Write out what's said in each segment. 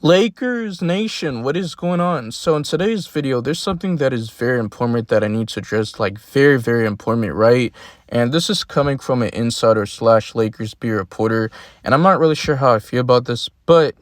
Lakers Nation, what is going on? So in today's video, there's something that is very important that I need to address, like very important, right? And this is coming from an insider slash Lakers beat reporter, and I'm not really sure how I feel about this, but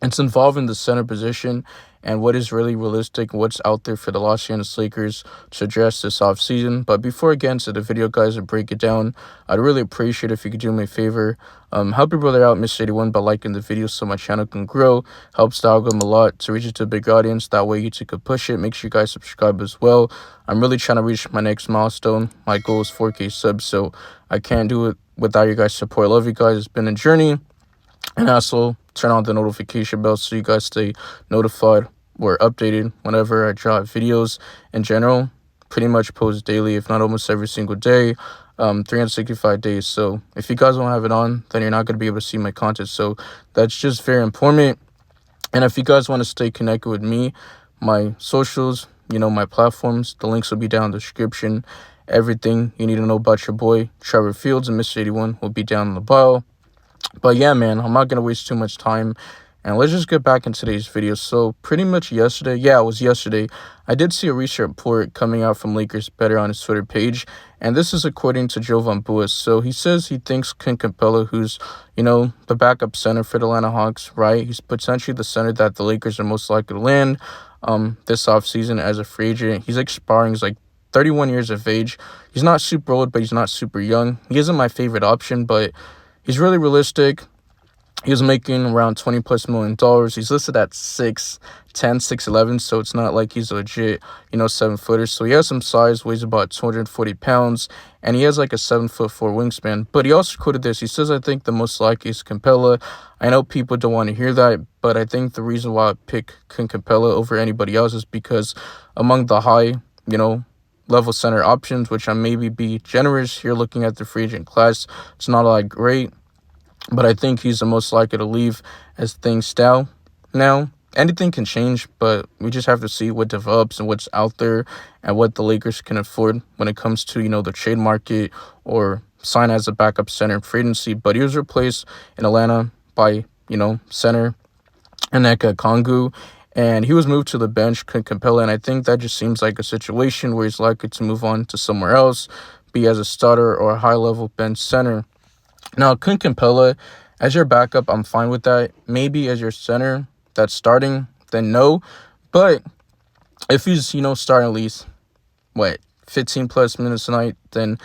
it's involving the center position and what is really realistic, what's out there for the Los Angeles Lakers to address this offseason. But before I get into the video, guys, and break it down, I'd really appreciate if you could do me a favor. Help your brother out, Mr. 81, by liking the video so my channel can grow. Helps the algorithm a lot to reach it to a big audience. That way YouTube could push it. Make sure you guys subscribe as well. I'm really trying to reach my next milestone. My goal is 4K subs, so I can't do it without you guys' support. I love you guys. It's been a journey. And also, turn on the notification bell so you guys stay notified or updated whenever I drop videos. In general, pretty much post daily, if not almost every single day, 365 days. So if you guys don't have it on, then you're not going to be able to see my content. So that's just very important. And if you guys want to stay connected with me, my socials, my platforms, the links will be down in the description. Everything you need to know about your boy, Trevor Fields, and Mr. 81 will be down in the bio. But yeah, man, I'm not going to waste too much time. And let's just get back in today's video. So pretty much yesterday, it was yesterday, I did see a research report coming out from Lakers Better on his Twitter page. And this is according to Jovan Buis. So he says he thinks Clint Capela, who's, the backup center for the Atlanta Hawks, right? He's potentially the center that the Lakers are most likely to land this offseason as a free agent. He's expiring. He's like 31 years of age. He's not super old, but he's not super young. He isn't my favorite option, but he's really realistic. He was making around $20+ million. He's listed at 6'10", 6'11", so it's not like he's a legit, 7-footer. So he has some size, weighs about 240 pounds, and he has like a 7'4" wingspan. But he also quoted this. He says, I think the most likely is Capella. I know people don't want to hear that, but I think the reason why I pick Capella over anybody else is because among the high, level center options, which I maybe be generous here looking at the free agent class, it's not all that great. But I think he's the most likely to leave as things stand. Now, anything can change, but we just have to see what develops and what's out there and what the Lakers can afford when it comes to, the trade market or sign as a backup center in free agency. But he was replaced in Atlanta by, center Nneka Kongu. And he was moved to the bench, Clint Capela, and I think that just seems like a situation where he's likely to move on to somewhere else, be as a starter or a high-level bench center. Now, Clint Capela, as your backup, I'm fine with that. Maybe as your center that's starting, then no. But if he's, starting at least, 15+ minutes a night, then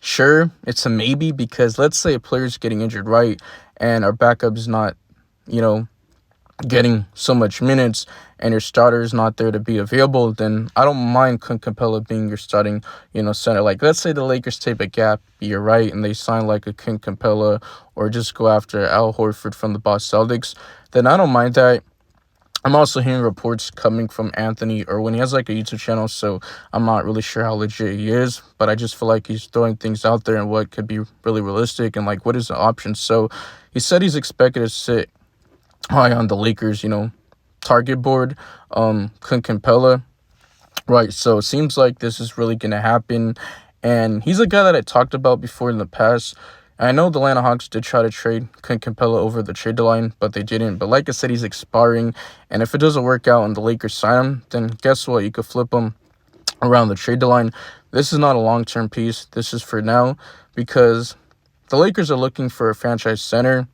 sure, it's a maybe. Because let's say a player's getting injured, right, and our backup is not, getting so much minutes and your starter is not there to be available, then I don't mind Clint Capela being your starting, center. Like, let's say the Lakers take a gap year, right, and they sign like a Clint Capela or just go after Al Horford from the Boston Celtics, then I don't mind that. I'm also hearing reports coming from Anthony Irwin. He has like a YouTube channel, so I'm not really sure how legit he is, but I just feel like he's throwing things out there and what could be really realistic and like what is the option. So he said he's expected to sit high on the Lakers, target board, Clint Capela, right? So it seems like this is really going to happen, and he's a guy that I talked about before in the past. I know the Atlanta Hawks did try to trade Clint Capela over the trade deadline, but they didn't. But like I said, he's expiring, and if it doesn't work out and the Lakers sign him, then guess what? You could flip him around the trade deadline. This is not a long-term piece. This is for now, because the Lakers are looking for a franchise center,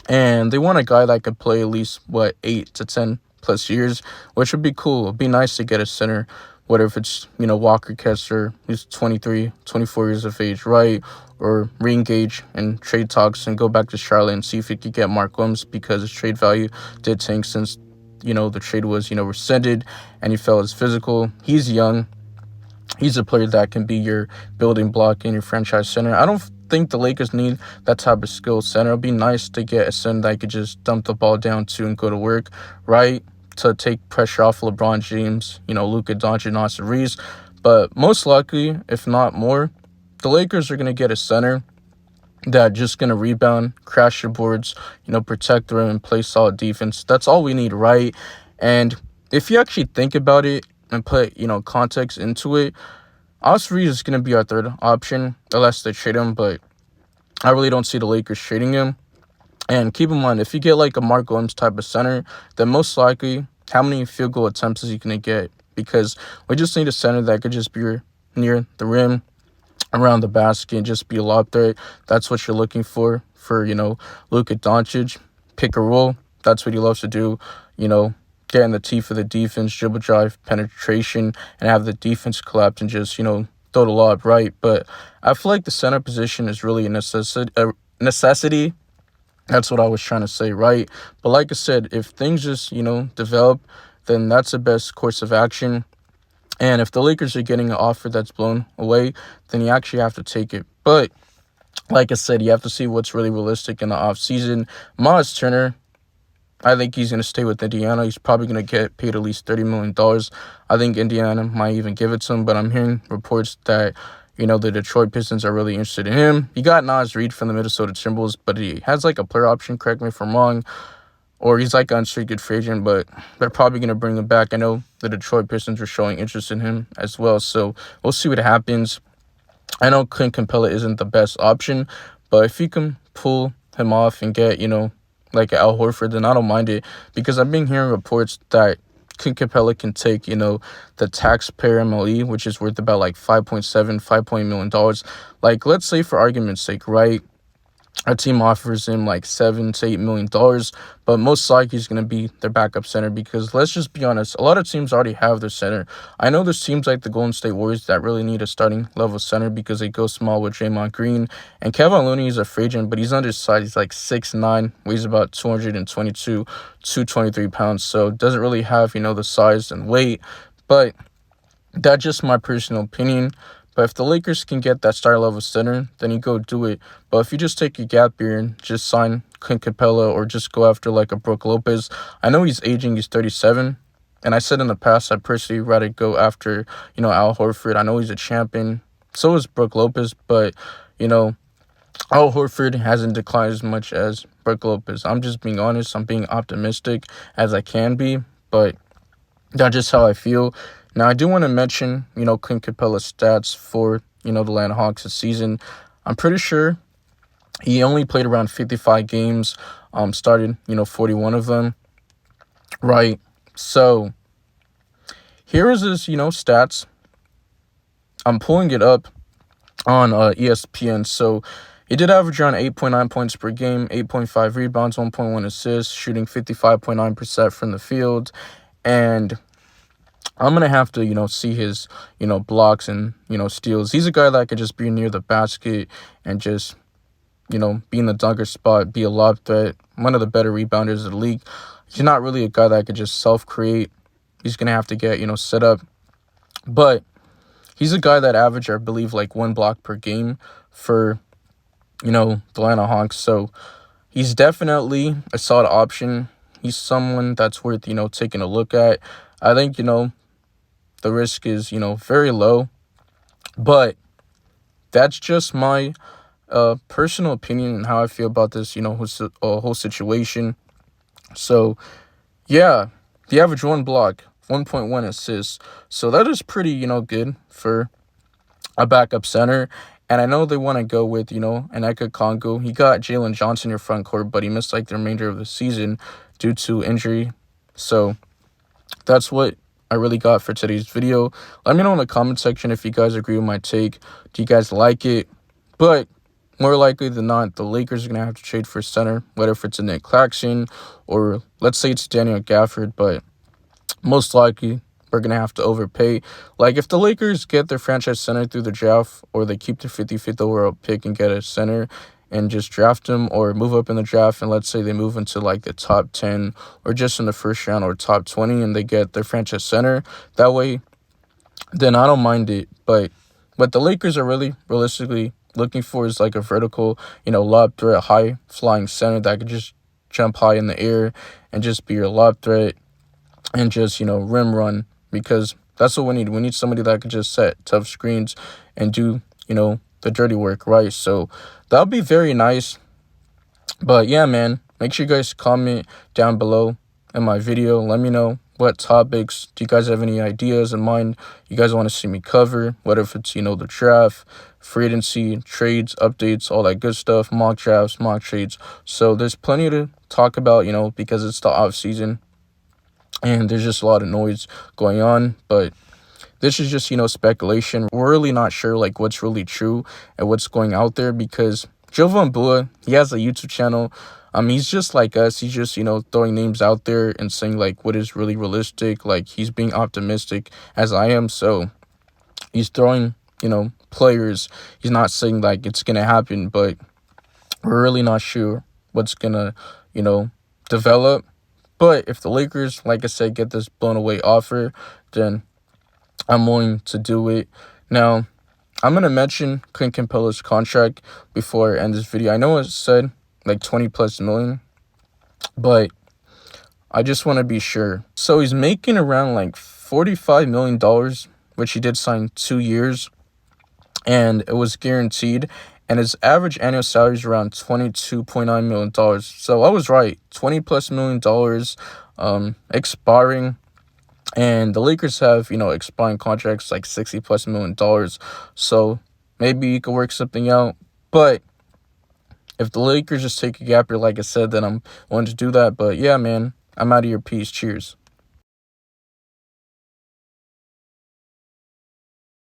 and they want a guy that could play at least, 8 to 10+ years, which would be cool. It'd be nice to get a center, whether if it's, Walker Kessler, who's 23, 24 years of age, right? Or re-engage in trade talks and go back to Charlotte and see if he could get Mark Williams, because his trade value did tank since, the trade was, rescinded and he felt his physical. He's young. He's a player that can be your building block in your franchise center. I don't think the Lakers need that type of skill center. It'd be nice to get a center that could just dump the ball down to and go to work, right? To take pressure off LeBron James, Luka Doncic, Austin Reeves. But most likely, if not more, the Lakers are going to get a center that just going to rebound, crash your boards, protect the rim and play solid defense. That's all we need, right? And if you actually think about it and put, context into it, Austin Reeves is going to be our third option unless they trade him, but I really don't see the Lakers trading him. And keep in mind, if you get like a Mark Williams type of center, then most likely how many field goal attempts is he going to get? Because we just need a center that could just be near the rim, around the basket, and just be a lob threat. That's what you're looking for, Luka Doncic. Pick a roll. That's what he loves to do, get in the teeth of the defense, dribble drive, penetration, and have the defense collapse and just, throw the lob right. But I feel like the center position is really a necessity. That's what I was trying to say, right? But like I said, if things just, develop, then that's the best course of action. And if the Lakers are getting an offer that's blown away, then you actually have to take it. But like I said, you have to see what's really realistic in the offseason. Miles Turner, I think he's going to stay with Indiana. He's probably going to get paid at least $30 million. I think Indiana might even give it to him, but I'm hearing reports that, the Detroit Pistons are really interested in him. You got Naz Reid from the Minnesota Timberwolves, but he has like a player option, correct me if I'm wrong, or he's like an unrestricted free agent, but they're probably going to bring him back. I know the Detroit Pistons are showing interest in him as well, so we'll see what happens. I know Clint Capela isn't the best option, but if you can pull him off and get, like Al Horford, then I don't mind it, because I've been hearing reports that Clint Capela can take, the taxpayer MLE, which is worth about like $5.8 million. Like, let's say for argument's sake, right? Our team offers him like $7 to $8 million, but most likely he's going to be their backup center, because let's just be honest, a lot of teams already have their center. I know there's teams like the Golden State Warriors that really need a starting level center because they go small with Draymond Green, and Kevin Looney is a free agent, but he's undersized. He's like 6'9", weighs about 223 pounds, so doesn't really have, the size and weight, but that's just my personal opinion. But if the Lakers can get that star level center, then you go do it. But if you just take your gap year and just sign Clint Capela, or just go after like a Brook Lopez, I know he's aging, he's 37. And I said in the past, I'd personally rather go after, Al Horford. I know he's a champion. So is Brook Lopez, but, Al Horford hasn't declined as much as Brook Lopez. I'm just being honest. I'm being optimistic as I can be, but that's just how I feel. Now, I do want to mention, Clint Capella stats for, the Atlanta Hawks this season. I'm pretty sure he only played around 55 games, started, 41 of them, right? So, here is his, stats. I'm pulling it up on ESPN. So, he did average around 8.9 points per game, 8.5 rebounds, 1.1 assists, shooting 55.9% from the field, and I'm going to have to, see his, blocks and, steals. He's a guy that could just be near the basket and just, be in the dunker spot, be a lob threat, one of the better rebounders of the league. He's not really a guy that could just self-create. He's going to have to get, set up. But he's a guy that averaged, I believe, like 1 block per game for, the Atlanta Hawks. So he's definitely a solid option. He's someone that's worth, taking a look at. I think, the risk is, very low, but that's just my personal opinion and how I feel about this, whole situation. So, yeah, the average 1 block, 1.1 assists. So that is pretty, good for a backup center. And I know they want to go with, an Eka Congo. He got Jalen Johnson in front court, but he missed like the remainder of the season due to injury. So that's what I really got for today's video. Let me know in the comment section if you guys agree with my take. Do you guys like it? But more likely than not, the Lakers are going to have to trade for center, whether if it's a Nick Claxton or let's say it's Daniel Gafford, but most likely we're going to have to overpay. Like, if the Lakers get their franchise center through the draft, or they keep their 55th overall pick and get a center and just draft him, or move up in the draft, and let's say they move into like the top 10 or just in the first round or top 20 and they get their franchise center that way, then I don't mind it. But what the Lakers are really realistically looking for is like a vertical, lob threat, high flying center that could just jump high in the air and just be your lob threat and just, rim run, because that's what we need. We need somebody that could just set tough screens and do, the dirty work, right? So that would be very nice. But yeah, man, make sure you guys comment down below in my video. Let me know what topics do you guys have any ideas in mind you guys want to see me cover, whether if it's, the draft, free agency, trades, updates, all that good stuff, mock drafts, mock trades. So there's plenty to talk about, because it's the off season and there's just a lot of noise going on. But this is just, speculation. We're really not sure like what's really true and what's going out there, because Jovan Bua, he has a YouTube channel. He's just like us. He's just, throwing names out there and saying like what is really realistic. Like he's being optimistic as I am. So he's throwing, players. He's not saying like it's going to happen, but we're really not sure what's going to, develop. But if the Lakers, like I said, get this blown away offer, then I'm willing to do it. Now, I'm going to mention Clint Capela's contract before I end this video. I know it said like 20 plus million, but I just want to be sure. So he's making around like $45 million, which he did sign 2 years, and it was guaranteed. And his average annual salary is around $22.9 million. So I was right, $20 plus million expiring. And the Lakers have, expiring contracts like $60 plus million. So maybe you could work something out. But if the Lakers just take a gap year, like I said, then I'm willing to do that. But yeah, man, I'm out of your piece. Cheers.